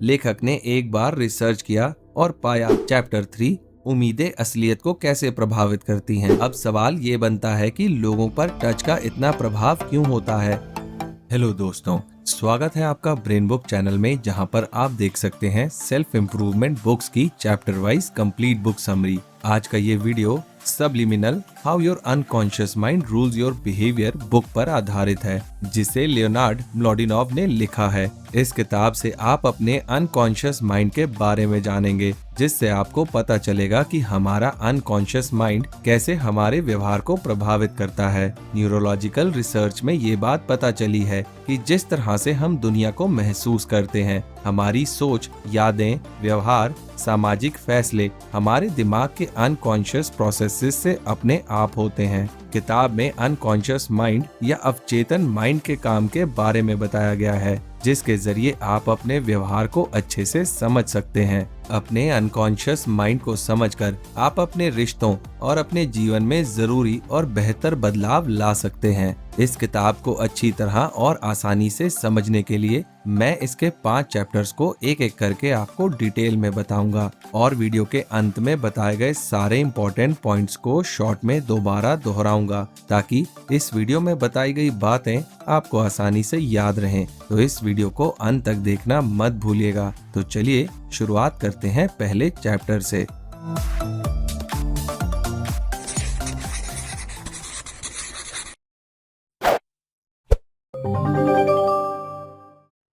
लेखक ने एक बार रिसर्च किया और पाया चैप्टर 3 उम्मीदें असलियत को कैसे प्रभावित करती हैं। अब सवाल ये बनता है कि लोगों पर टच का इतना प्रभाव क्यों होता है। हेलो दोस्तों, स्वागत है आपका ब्रेन बुक चैनल में, जहां पर आप देख सकते हैं सेल्फ इम्प्रूवमेंट बुक्स की chapter wise complete book summary. आज का ये video subliminal how your unconscious mind rules your behaviour book पर आधारित है, जिसे लियोनार्ड म्लोडिनोव ने लिखा है। इस किताब से आप अपने अनकॉन्शियस माइंड के बारे में जानेंगे, जिससे आपको पता चलेगा कि हमारा अनकॉन्शियस माइंड कैसे हमारे व्यवहार को प्रभावित करता है। न्यूरोलॉजिकल रिसर्च में ये बात पता चली है कि जिस तरह से हम दुनिया को महसूस करते हैं, हमारी सोच, यादें, व्यवहार, सामाजिक फैसले हमारे दिमाग के अनकॉन्शियस प्रोसेसेस से अपने आप होते हैं। किताब में अनकॉन्शियस माइंड या अवचेतन माइंड के काम के बारे में बताया गया है, जिसके जरिए आप अपने व्यवहार को अच्छे से समझ सकते हैं। अपने अनकॉन्शियस माइंड को समझकर आप अपने रिश्तों और अपने जीवन में जरूरी और बेहतर बदलाव ला सकते हैं। इस किताब को अच्छी तरह और आसानी से समझने के लिए मैं इसके 5 चैप्टर्स को एक एक करके आपको डिटेल में बताऊंगा और वीडियो के अंत में बताए गए सारे इम्पोर्टेंट पॉइंट्स को शॉर्ट में दोबारा दोहराऊंगा, ताकि इस वीडियो में बताई गई बातें आपको आसानी से याद रहें। तो इस वीडियो को अंत तक देखना मत भूलिएगा। तो चलिए शुरुआत करते हैं पहले चैप्टर से।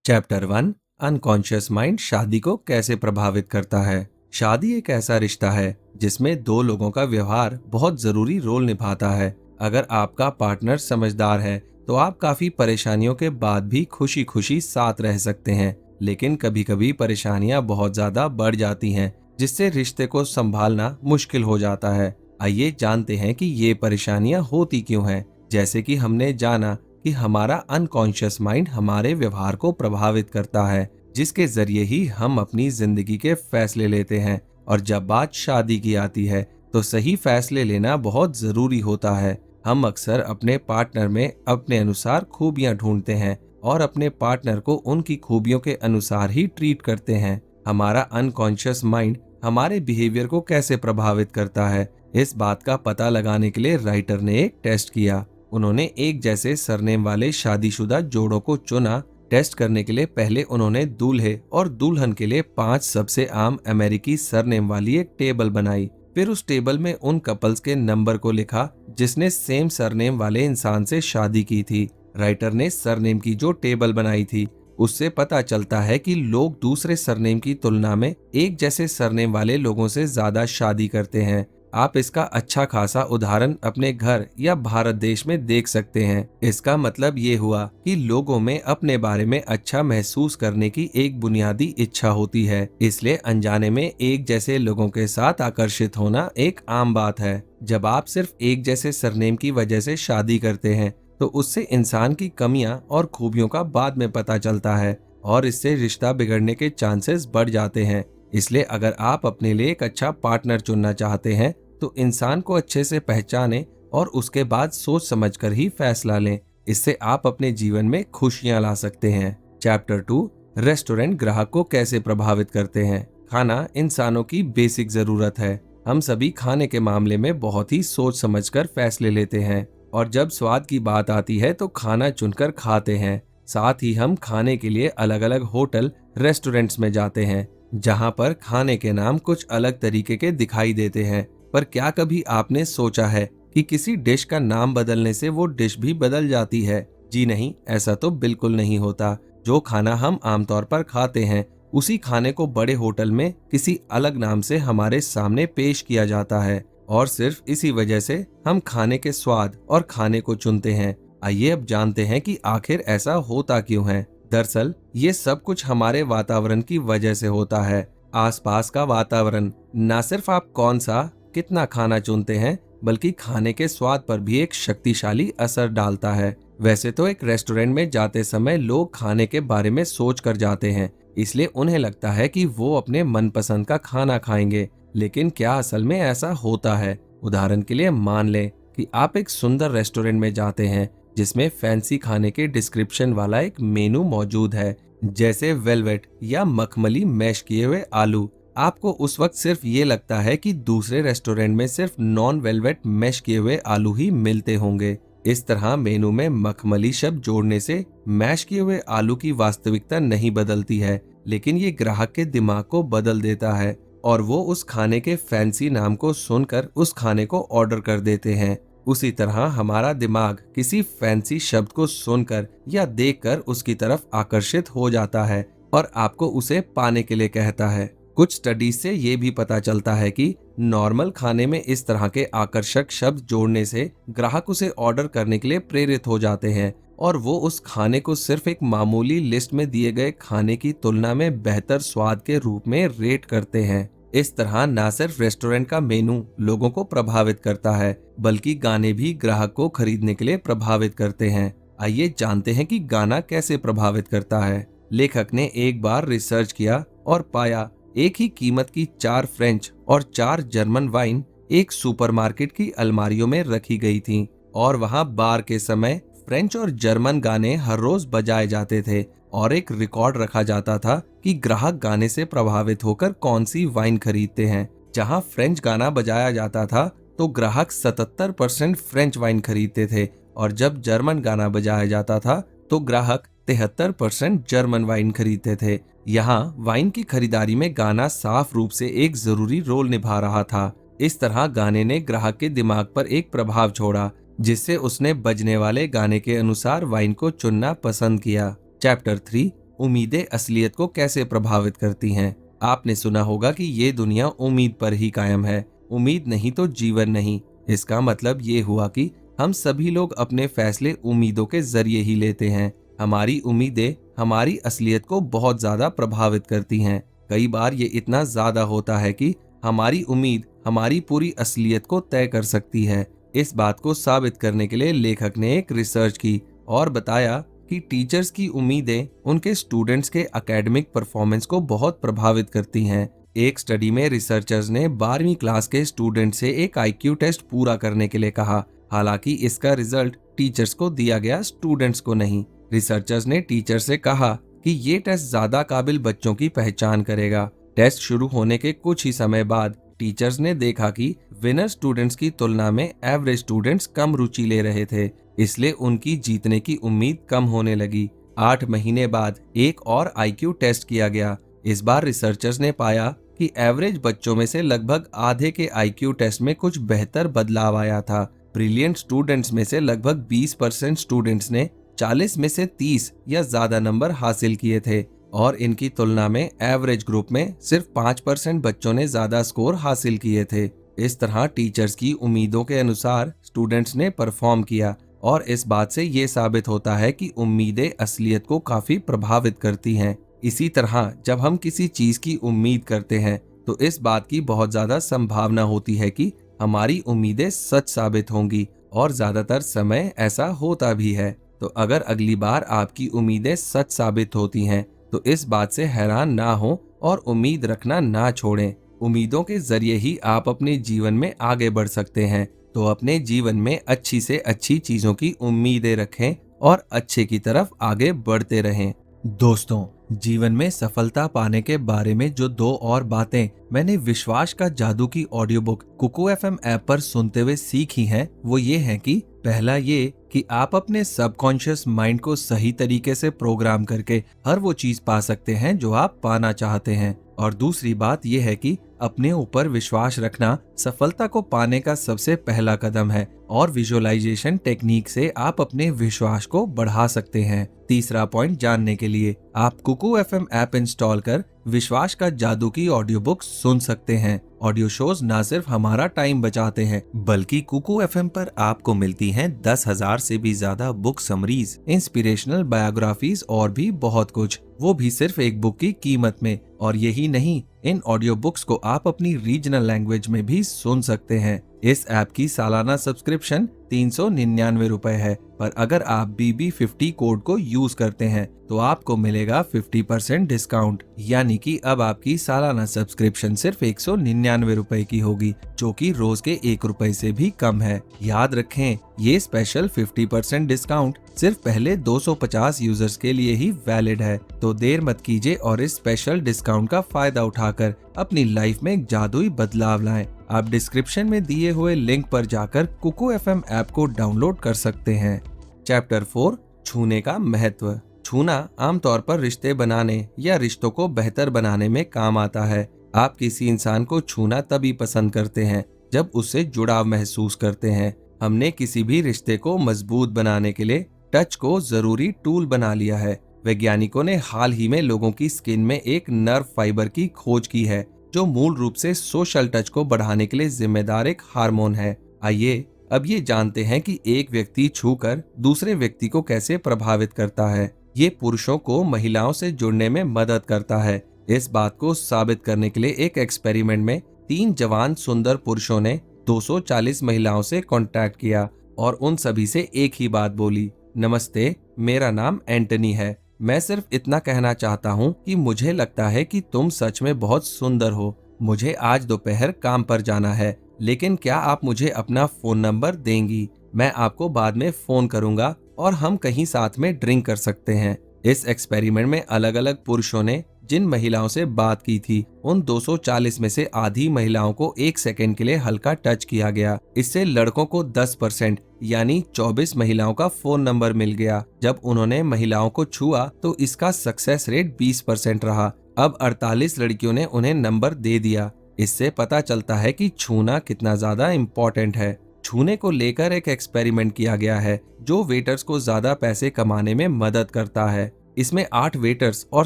चैप्टर 1 अनकॉन्शियस माइंड शादी को कैसे प्रभावित करता है। शादी एक ऐसा रिश्ता है जिसमें दो लोगों का व्यवहार बहुत जरूरी रोल निभाता है। अगर आपका पार्टनर समझदार है तो आप काफी परेशानियों के बाद भी खुशी खुशी साथ रह सकते हैं, लेकिन कभी कभी परेशानियां बहुत ज्यादा बढ़ जाती हैं, जिससे रिश्ते को संभालना मुश्किल हो जाता है। आइए जानते हैं कि ये परेशानियां होती क्यों हैं। जैसे कि हमने जाना कि हमारा अनकॉन्शियस माइंड हमारे व्यवहार को प्रभावित करता है, जिसके जरिए ही हम अपनी जिंदगी के फैसले लेते हैं। और जब बात शादी की आती है तो सही फैसले लेना बहुत जरूरी होता है। हम अक्सर अपने पार्टनर में अपने अनुसार खूबियां ढूंढते हैं और अपने पार्टनर को उनकी खूबियों के अनुसार ही ट्रीट करते हैं। हमारा अनकॉन्शियस माइंड हमारे बिहेवियर को कैसे प्रभावित करता है, इस बात का पता लगाने के लिए राइटर ने एक टेस्ट किया। उन्होंने एक जैसे सरनेम वाले शादीशुदा जोड़ों को चुना। टेस्ट करने के लिए पहले उन्होंने दूल्हे और दुल्हन के लिए 5 सबसे आम अमेरिकी सरनेम वाली एक टेबल बनाई। फिर उस टेबल में उन कपल्स के नंबर को लिखा जिसने सेम सरनेम वाले इंसान से शादी की थी। राइटर ने सरनेम की जो टेबल बनाई थी, उससे पता चलता है कि लोग दूसरे सरनेम की तुलना में एक जैसे सरनेम वाले लोगों से ज्यादा शादी करते हैं। आप इसका अच्छा खासा उदाहरण अपने घर या भारत देश में देख सकते हैं। इसका मतलब ये हुआ कि लोगों में अपने बारे में अच्छा महसूस करने की एक बुनियादी इच्छा होती है, इसलिए अनजाने में एक जैसे लोगों के साथ आकर्षित होना एक आम बात है। जब आप सिर्फ एक जैसे सरनेम की वजह से शादी करते हैं तो उससे इंसान की कमियां और खूबियों का बाद में पता चलता है और इससे रिश्ता बिगड़ने के चांसेस बढ़ जाते हैं। इसलिए अगर आप अपने लिए एक अच्छा पार्टनर चुनना चाहते हैं तो इंसान को अच्छे से पहचानें और उसके बाद सोच समझकर ही फैसला लें। इससे आप अपने जीवन में खुशियां ला सकते हैं। चैप्टर 2 रेस्टोरेंट ग्राहक को कैसे प्रभावित करते हैं। खाना इंसानों की बेसिक जरूरत है। हम सभी खाने के मामले में बहुत ही सोच समझकर फैसले लेते हैं और जब स्वाद की बात आती है तो खाना चुनकर खाते हैं। साथ ही हम खाने के लिए अलग अलग होटल, रेस्टोरेंट्स में जाते हैं, जहां पर खाने के नाम कुछ अलग तरीके के दिखाई देते हैं। पर क्या कभी आपने सोचा है कि किसी डिश का नाम बदलने से वो डिश भी बदल जाती है? जी नहीं, ऐसा तो बिल्कुल नहीं होता। जो खाना हम आमतौर पर खाते हैं, उसी खाने को बड़े होटल में किसी अलग नाम से हमारे सामने पेश किया जाता है और सिर्फ इसी वजह से हम खाने के स्वाद और खाने को चुनते हैं। आइए अब जानते हैं कि आखिर ऐसा होता क्यों है। दरअसल ये सब कुछ हमारे वातावरण की वजह से होता है। आसपास का वातावरण न सिर्फ आप कौन सा कितना खाना चुनते हैं, बल्कि खाने के स्वाद पर भी एक शक्तिशाली असर डालता है। वैसे तो एक रेस्टोरेंट में जाते समय लोग खाने के बारे में सोच कर जाते हैं, इसलिए उन्हें लगता है कि वो अपने मनपसंद का खाना खाएंगे, लेकिन क्या असल में ऐसा होता है? उदाहरण के लिए मान लें कि आप एक सुंदर रेस्टोरेंट में जाते हैं जिसमें फैंसी खाने के डिस्क्रिप्शन वाला एक मेनू मौजूद है, जैसे वेलवेट या मखमली मैश किए हुए आलू। आपको उस वक्त सिर्फ ये लगता है कि दूसरे रेस्टोरेंट में सिर्फ नॉन वेलवेट मैश किए हुए आलू ही मिलते होंगे। इस तरह मेनू में मखमली शब्द जोड़ने से मैश किए हुए आलू की वास्तविकता नहीं बदलती है, लेकिन ये ग्राहक के दिमाग को बदल देता है और वो उस खाने के फैंसी नाम को सुनकर उस खाने को ऑर्डर कर देते हैं। उसी तरह हमारा दिमाग किसी फैंसी शब्द को सुनकर या देखकर उसकी तरफ आकर्षित हो जाता है और आपको उसे पाने के लिए कहता है। कुछ स्टडीज से ये भी पता चलता है कि नॉर्मल खाने में इस तरह के आकर्षक शब्द जोड़ने से ग्राहक उसे ऑर्डर करने के लिए प्रेरित हो जाते हैं और वो उस खाने को सिर्फ एक मामूली लिस्ट में दिए गए खाने की तुलना में बेहतर स्वाद के रूप में रेट करते हैं। इस तरह न सिर्फ रेस्टोरेंट का मेनू लोगों को प्रभावित करता है, बल्कि गाने भी ग्राहक को खरीदने के लिए प्रभावित करते हैं। आइए जानते हैं कि गाना कैसे प्रभावित करता है। लेखक ने एक बार रिसर्च किया और पाया एक ही कीमत की 4 फ्रेंच और 4 जर्मन वाइन एक सुपरमार्केट की अलमारियों में रखी गई थीं और वहां बार के समय फ्रेंच और जर्मन गाने हर रोज बजाए जाते थे और एक रिकॉर्ड रखा जाता था कि ग्राहक गाने से प्रभावित होकर कौन सी वाइन खरीदते हैं। जहां फ्रेंच गाना बजाया जाता था तो ग्राहक 77% फ्रेंच वाइन खरीदते थे और जब जर्मन गाना बजाया जाता था तो ग्राहक 73% जर्मन वाइन खरीदते थे। यहाँ वाइन की खरीदारी में गाना साफ रूप से एक जरूरी रोल निभा रहा था। इस तरह गाने ने ग्राहक के दिमाग पर एक प्रभाव छोड़ा, जिससे उसने बजने वाले गाने के अनुसार वाइन को चुनना पसंद किया। चैप्टर 3, उम्मीदें असलियत को कैसे प्रभावित करती हैं। आपने सुना होगा कि ये दुनिया उम्मीद पर ही कायम है। उम्मीद नहीं तो जीवन नहीं। इसका मतलब ये हुआ कि हम सभी लोग अपने फैसले उम्मीदों के जरिए ही लेते हैं। हमारी उम्मीदें हमारी असलियत को बहुत ज्यादा प्रभावित करती हैं। कई बार ये इतना ज्यादा होता है कि हमारी उम्मीद हमारी पूरी असलियत को तय कर सकती है। इस बात को साबित करने के लिए लेखक ने एक रिसर्च की और बताया कि टीचर्स की उम्मीदें उनके स्टूडेंट्स के एकेडमिक परफॉर्मेंस को बहुत प्रभावित करती हैं। एक स्टडी में रिसर्चर्स ने 12वीं क्लास के स्टूडेंट से एक IQ टेस्ट पूरा करने के लिए कहा। हालांकि इसका रिजल्ट टीचर्स को दिया गया, स्टूडेंट्स को नहीं। रिसर्चर्स ने टीचर से कहा कि ये टेस्ट ज्यादा काबिल बच्चों की पहचान करेगा। टेस्ट शुरू होने के कुछ ही समय बाद टीचर्स ने देखा कि विनर स्टूडेंट्स की तुलना में एवरेज स्टूडेंट्स कम रुचि ले रहे थे, इसलिए उनकी जीतने की उम्मीद कम होने लगी। 8 महीने बाद एक और IQ टेस्ट किया गया। इस बार रिसर्चर्स ने पाया कि एवरेज बच्चों में से लगभग आधे के IQ टेस्ट में कुछ बेहतर बदलाव आया था। ब्रिलियंट स्टूडेंट्स में से लगभग 20% स्टूडेंट्स ने 40 में से 30 या ज्यादा नंबर हासिल किए थे और इनकी तुलना में एवरेज ग्रुप में सिर्फ 5% बच्चों ने ज्यादा स्कोर हासिल किए थे। इस तरह टीचर्स की उम्मीदों के अनुसार स्टूडेंट्स ने परफॉर्म किया और इस बात से ये साबित होता है कि उम्मीदें असलियत को काफी प्रभावित करती हैं। इसी तरह जब हम किसी चीज की उम्मीद करते हैं तो इस बात की बहुत ज्यादा संभावना होती है कि हमारी उम्मीदें सच साबित होंगी और ज्यादातर समय ऐसा होता भी है। तो अगर अगली बार आपकी उम्मीदें सच साबित होती हैं तो इस बात से हैरान ना हो और उम्मीद रखना ना छोड़ें। उम्मीदों के जरिए ही आप अपने जीवन में आगे बढ़ सकते हैं। तो अपने जीवन में अच्छी से अच्छी चीजों की उम्मीदें रखें और अच्छे की तरफ आगे बढ़ते रहें। दोस्तों, जीवन में सफलता पाने के बारे में जो 2 और बातें मैंने विश्वास का जादू की audio book Kuku FM app पर सुनते हुए सीखी हैं, वो ये है कि पहला ये कि आप अपने सबकॉन्शियस माइंड को सही तरीके से प्रोग्राम करके हर वो चीज पा सकते हैं जो आप पाना चाहते हैं। और दूसरी बात यह है कि अपने ऊपर विश्वास रखना सफलता को पाने का सबसे पहला कदम है और विजुअलाइजेशन टेक्निक से आप अपने विश्वास को बढ़ा सकते हैं। तीसरा पॉइंट जानने के लिए आप कुकू FM ऐप इंस्टॉल कर विश्वास का जादू की ऑडियो बुक सुन सकते हैं। ऑडियो शोज न सिर्फ हमारा टाइम बचाते हैं बल्कि कुकू FM पर आपको मिलती हैं 10,000 से भी ज्यादा बुक समरीज, इंस्पिरेशनल बायोग्राफीज और भी बहुत कुछ, वो भी सिर्फ एक बुक की कीमत में। और यही नहीं, इन ऑडियो बुक्स को आप अपनी रीजनल लैंग्वेज में भी सुन सकते हैं। इस ऐप की सालाना सब्सक्रिप्शन 399 रुपए है, पर अगर आप BB50 कोड को यूज करते हैं तो आपको मिलेगा 50% डिस्काउंट, यानी कि अब आपकी सालाना सब्सक्रिप्शन सिर्फ 199 रुपए की होगी, जो कि रोज के 1 रुपए से भी कम है। याद रखें, ये स्पेशल 50% डिस्काउंट सिर्फ पहले 250 यूजर्स के लिए ही वैलिड है, तो देर मत कीजिए और इस स्पेशल डिस्काउंट का फायदा उठाकर अपनी लाइफ में एक जादुई बदलाव लाएं। आप डिस्क्रिप्शन में दिए हुए लिंक पर जाकर कुकू FM ऐप को डाउनलोड कर सकते हैं। चैप्टर 4, छूने का महत्व। छूना आमतौर पर रिश्ते बनाने या रिश्तों को बेहतर बनाने में काम आता है। आप किसी इंसान को छूना तभी पसंद करते हैं जब उससे जुड़ाव महसूस करते हैं। हमने किसी भी रिश्ते को मजबूत बनाने के लिए टच को जरूरी टूल बना लिया है। वैज्ञानिकों ने हाल ही में लोगों की स्किन में एक नर्व फाइबर की खोज की है, जो मूल रूप से सोशल टच को बढ़ाने के लिए जिम्मेदार एक हार्मोन है। आइए अब ये जानते हैं कि एक व्यक्ति छूकर दूसरे व्यक्ति को कैसे प्रभावित करता है। ये पुरुषों को महिलाओं से जुड़ने में मदद करता है। इस बात को साबित करने के लिए एक एक्सपेरिमेंट में 3 जवान सुंदर पुरुषों ने 240 महिलाओं से कांटेक्ट किया और उन सभी से एक ही बात बोली, नमस्ते, मेरा नाम एंटनी है। मैं सिर्फ इतना कहना चाहता हूँ कि मुझे लगता है कि तुम सच में बहुत सुंदर हो। मुझे आज दोपहर काम पर जाना है, लेकिन क्या आप मुझे अपना फोन नंबर देंगी? मैं आपको बाद में फोन करूंगा और हम कहीं साथ में ड्रिंक कर सकते हैं। इस एक्सपेरिमेंट में अलग अलग पुरुषों ने जिन महिलाओं से बात की थी, उन 240 में से आधी महिलाओं को 1 सेकंड के लिए हल्का टच किया गया। इससे लड़कों को 10% यानी 24 महिलाओं का फोन नंबर मिल गया। जब उन्होंने महिलाओं को छुआ तो इसका सक्सेस रेट 20% रहा। अब 48 लड़कियों ने उन्हें नंबर दे दिया। इससे पता चलता है कि छूना कितना ज्यादा इम्पोर्टेंट है। छूने को लेकर एक एक्सपेरिमेंट किया गया है जो वेटर्स को ज्यादा पैसे कमाने में मदद करता है। इसमें 8 वेटर्स और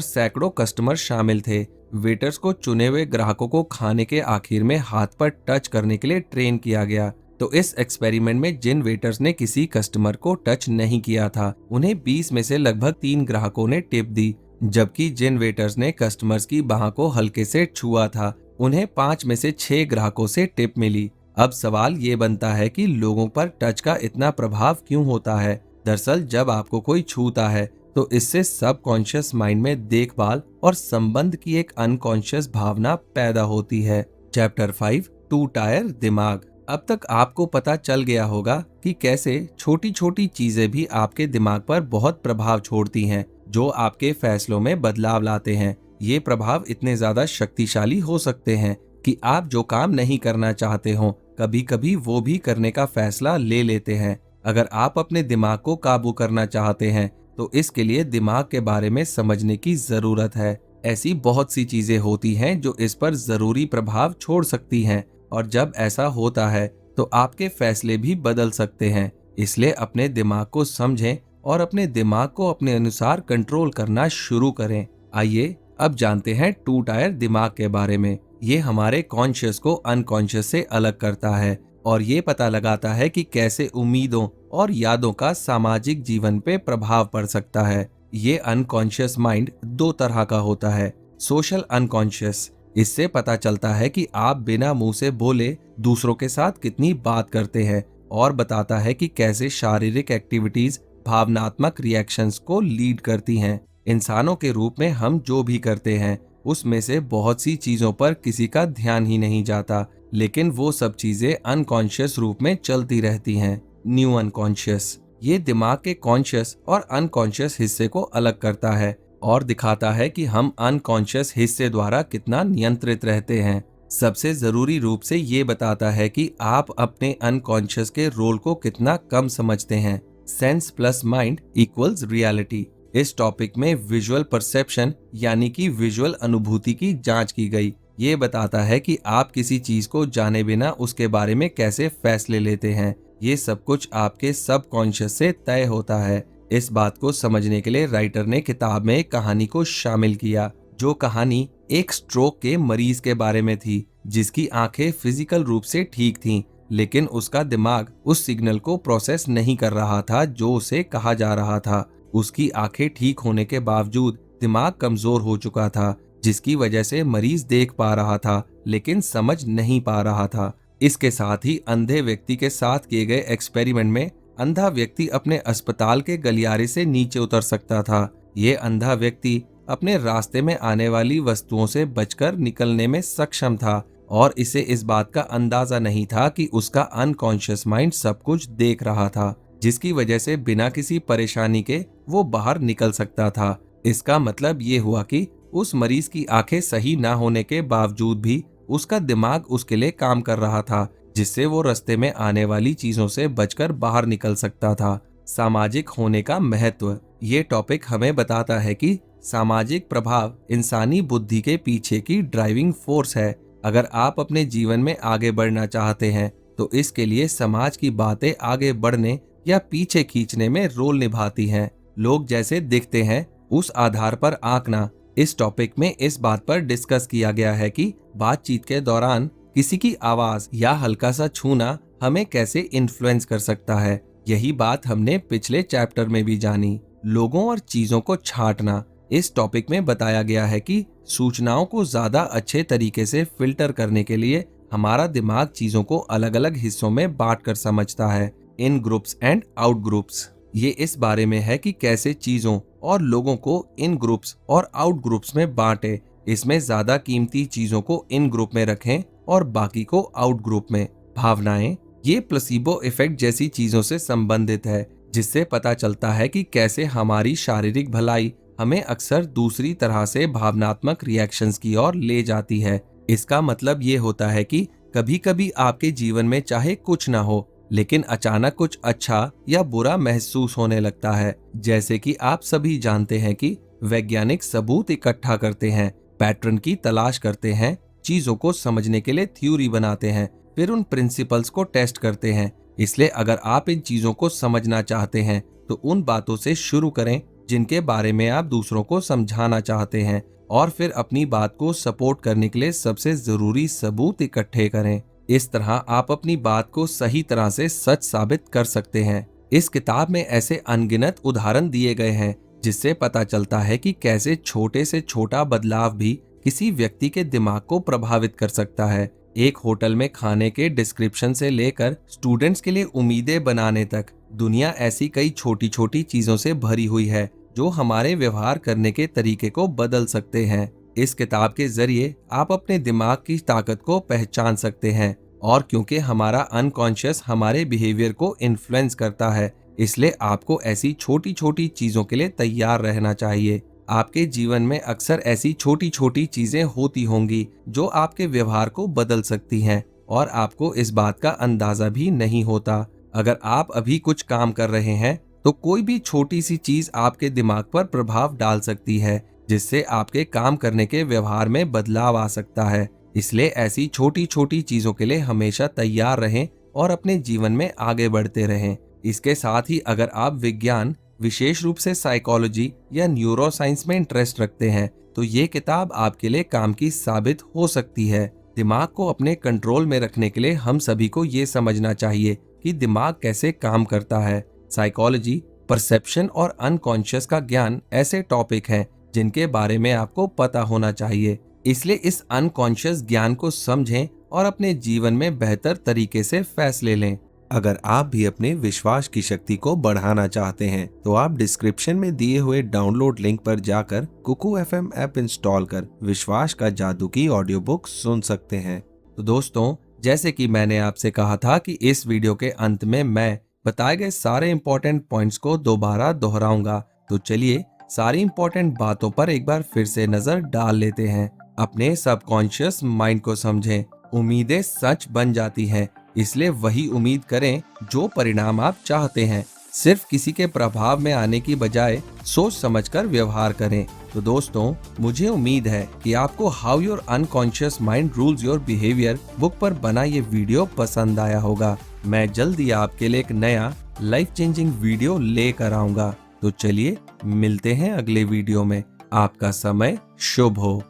सैकड़ों कस्टमर शामिल थे। वेटर्स को चुने हुए ग्राहकों को खाने के आखिर में हाथ पर टच करने के लिए ट्रेन किया गया। तो इस एक्सपेरिमेंट में जिन वेटर्स ने किसी कस्टमर को टच नहीं किया था, उन्हें 20 में से लगभग 3 ग्राहकों ने टिप दी, जबकि जिन वेटर्स ने कस्टमर्स की बाह को हल्के से छुआ था, उन्हें 5 में से 6 ग्राहकों से टिप मिली। अब सवाल ये बनता है कि लोगों पर टच का इतना प्रभाव क्यों होता है। दरअसल जब आपको कोई छूता है तो इससे सबकॉन्शियस माइंड में देखभाल और संबंध की एक अनकॉन्शियस भावना पैदा होती है। चैप्टर 5, टू टायर दिमाग। अब तक आपको पता चल गया होगा कि कैसे छोटी छोटी चीजें भी आपके दिमाग पर बहुत प्रभाव छोड़ती हैं, जो आपके फैसलों में बदलाव लाते हैं। ये प्रभाव इतने ज्यादा शक्तिशाली हो सकते हैं कि आप जो काम नहीं करना चाहते हो, कभी कभी वो भी करने का फैसला ले लेते हैं। अगर आप अपने दिमाग को काबू करना चाहते हैं तो इसके लिए दिमाग के बारे में समझने की जरूरत है। ऐसी बहुत सी चीजें होती हैं जो इस पर जरूरी प्रभाव छोड़ सकती हैं, और जब ऐसा होता है तो आपके फैसले भी बदल सकते हैं। इसलिए अपने दिमाग को समझें और अपने दिमाग को अपने अनुसार कंट्रोल करना शुरू करें। आइए अब जानते हैं टू टायर दिमाग के बारे में। ये हमारे कॉन्शियस को अनकॉन्शियस से अलग करता है और ये पता लगाता है कि कैसे उम्मीदों और यादों का सामाजिक जीवन पे प्रभाव पड़ सकता है। ये अनकॉन्शियस माइंड 2 तरह का होता है। सोशल अनकॉन्शियस, इससे पता चलता है कि आप बिना मुंह से बोले दूसरों के साथ कितनी बात करते हैं, और बताता है कि कैसे शारीरिक एक्टिविटीज भावनात्मक रिएक्शंस को लीड करती हैं। इंसानों के रूप में हम जो भी करते हैं उसमें से बहुत सी चीजों पर किसी का ध्यान ही नहीं जाता, लेकिन वो सब चीजें अनकॉन्शियस रूप में चलती रहती हैं। न्यू अनकॉन्शियस, ये दिमाग के कॉन्शियस और अनकॉन्शियस हिस्से को अलग करता है और दिखाता है कि हम अनकॉन्शियस हिस्से द्वारा कितना नियंत्रित रहते हैं। सबसे जरूरी रूप से ये बताता है कि आप अपने अनकॉन्शियस के रोल को कितना कम समझते हैं। Sense plus mind equals reality. इस टॉपिक में विजुअल परसेप्शन यानी कि विजुअल अनुभूति की जांच की गई। ये बताता है कि आप किसी चीज को जाने बिना उसके बारे में कैसे फैसले लेते हैं। ये सब कुछ आपके सबकॉन्शियस से तय होता है। इस बात को समझने के लिए राइटर ने किताब में एक कहानी को शामिल किया। जो कहानी एक स्ट्रोक के मरीज के बारे में थी, जिसकी आंखें फिजिकल रूप से ठीक थीं, लेकिन उसका दिमाग उस सिग्नल को प्रोसेस नहीं कर रहा था जो उसे कहा जा रहा था। उसकी आंखें ठीक होने के बावजूद दिमाग कमजोर हो चुका था, जिसकी वजह से मरीज देख पा रहा था लेकिन समझ नहीं पा रहा था। इसके साथ ही अंधे व्यक्ति के साथ किए गए एक्सपेरिमेंट में अंधा व्यक्ति अपने अस्पताल के गलियारे से नीचे उतर सकता था। ये अंधा व्यक्ति अपने रास्ते में आने वाली वस्तुओं से बचकर निकलने में सक्षम था और इसे इस बात का अंदाजा नहीं था कि उसका अनकॉन्शियस माइंड सब कुछ देख रहा था, जिसकी वजह से बिना किसी परेशानी के वो बाहर निकल सकता था। इसका मतलब ये हुआ कि उस मरीज की आंखें सही ना होने के बावजूद भी उसका दिमाग उसके लिए काम कर रहा था, जिससे वो रास्ते में आने वाली चीजों से बचकर बाहर निकल सकता था। सामाजिक होने का महत्व। ये टॉपिक हमें बताता है कि सामाजिक प्रभाव इंसानी बुद्धि के पीछे की ड्राइविंग फोर्स है। अगर आप अपने जीवन में आगे बढ़ना चाहते हैं तो इसके लिए समाज की बातें आगे बढ़ने या पीछे खींचने में रोल निभाती हैं। लोग जैसे दिखते हैं उस आधार पर आंकना। इस टॉपिक में इस बात पर डिस्कस किया गया है कि बातचीत के दौरान किसी की आवाज या हल्का सा छूना हमें कैसे इन्फ्लुएंस कर सकता है। यही बात हमने पिछले चैप्टर में भी जानी। लोगों और चीजों को छांटना। इस टॉपिक में बताया गया है कि सूचनाओं को ज्यादा अच्छे तरीके से फिल्टर करने के लिए हमारा दिमाग चीजों को अलग अलग हिस्सों में बांट कर समझता है, इन ग्रुप्स एंड आउट ग्रुप्स। ये इस बारे में है कि कैसे चीजों और लोगों को इन ग्रुप्स और आउट ग्रुप्स में बांटे। इसमें ज्यादा कीमती चीजों को इन ग्रुप में रखें और बाकी को आउट ग्रुप में। भावनाएं। ये प्लेसिबो इफेक्ट जैसी चीजों से संबंधित है, जिससे पता चलता है कि कैसे हमारी शारीरिक भलाई हमें अक्सर दूसरी तरह से भावनात्मक रिएक्शंस की ओर ले जाती है। इसका मतलब ये होता है कि कभी कभी आपके जीवन में चाहे कुछ ना हो, लेकिन अचानक कुछ अच्छा या बुरा महसूस होने लगता है। जैसे कि आप सभी जानते हैं कि वैज्ञानिक सबूत इकट्ठा करते हैं, पैटर्न की तलाश करते हैं, चीजों को समझने के लिए थ्योरी बनाते हैं, फिर उन प्रिंसिपल्स को टेस्ट करते हैं। इसलिए अगर आप इन चीजों को समझना चाहते हैं तो उन बातों से शुरू करें जिनके बारे में आप दूसरों को समझाना चाहते हैं, और फिर अपनी बात को सपोर्ट करने के लिए सबसे जरूरी सबूत इकट्ठे करें। इस तरह आप अपनी बात को सही तरह से सच साबित कर सकते हैं। इस किताब में ऐसे अनगिनत उदाहरण दिए गए हैं जिससे पता चलता है कि कैसे छोटे से छोटा बदलाव भी किसी व्यक्ति के दिमाग को प्रभावित कर सकता है। एक होटल में खाने के डिस्क्रिप्शन से लेकर स्टूडेंट्स के लिए उम्मीदें बनाने तक दुनिया ऐसी कई छोटी छोटी चीजों से भरी हुई है जो हमारे व्यवहार करने के तरीके को बदल सकते हैं। इस किताब के जरिए आप अपने दिमाग की ताकत को पहचान सकते हैं, और क्योंकि हमारा अनकॉन्शियस हमारे बिहेवियर को इन्फ्लुएंस करता है, इसलिए आपको ऐसी छोटी छोटी चीजों के लिए तैयार रहना चाहिए। आपके जीवन में अक्सर ऐसी छोटी छोटी चीजें होती होंगी जो आपके व्यवहार को बदल सकती हैं, और आपको इस बात का अंदाजा भी नहीं होता। अगर आप अभी कुछ काम कर रहे हैं तो कोई भी छोटी सी चीज आपके दिमाग पर प्रभाव डाल सकती है, जिससे आपके काम करने के व्यवहार में बदलाव आ सकता है। इसलिए ऐसी छोटी छोटी चीजों के लिए हमेशा तैयार रहें और अपने जीवन में आगे बढ़ते रहें। इसके साथ ही अगर आप विज्ञान, विशेष रूप से साइकोलॉजी या न्यूरोसाइंस में इंटरेस्ट रखते हैं तो ये किताब आपके लिए काम की साबित हो सकती है। दिमाग को अपने कंट्रोल में रखने के लिए हम सभी को ये समझना चाहिए कि दिमाग कैसे काम करता है। साइकोलॉजी, परसेप्शन और अनकॉन्शियस का ज्ञान ऐसे टॉपिक हैं जिनके बारे में आपको पता होना चाहिए। इसलिए इस अनकॉन्शियस ज्ञान को समझें और अपने जीवन में बेहतर तरीके से फैसले लें। अगर आप भी अपने विश्वास की शक्ति को बढ़ाना चाहते हैं तो आप डिस्क्रिप्शन में दिए हुए डाउनलोड लिंक पर जाकर कुकू FM ऐप इंस्टॉल कर विश्वास का जादू की ऑडियो बुक सुन सकते हैं। तो दोस्तों, जैसे कि मैंने आपसे कहा था कि इस वीडियो के अंत में मैं बताए गए सारे इंपॉर्टेंट पॉइंट्स को दोबारा दोहराऊंगा, तो चलिए सारी इंपॉर्टेंट बातों पर एक बार फिर से नजर डाल लेते हैं। अपने सबकॉन्शियस माइंड को समझें। उम्मीदें सच बन जाती हैं, इसलिए वही उम्मीद करें जो परिणाम आप चाहते हैं। सिर्फ किसी के प्रभाव में आने की बजाय सोच समझकर व्यवहार करें। तो दोस्तों, मुझे उम्मीद है कि आपको how your unconscious mind rules your behaviour book पर बना ये वीडियो पसंद आया होगा। मैं जल्दी आपके लिए एक नया लाइफ चेंजिंग वीडियो लेकर आऊंगा। तो चलिए मिलते हैं अगले वीडियो में। आपका समय शुभ हो।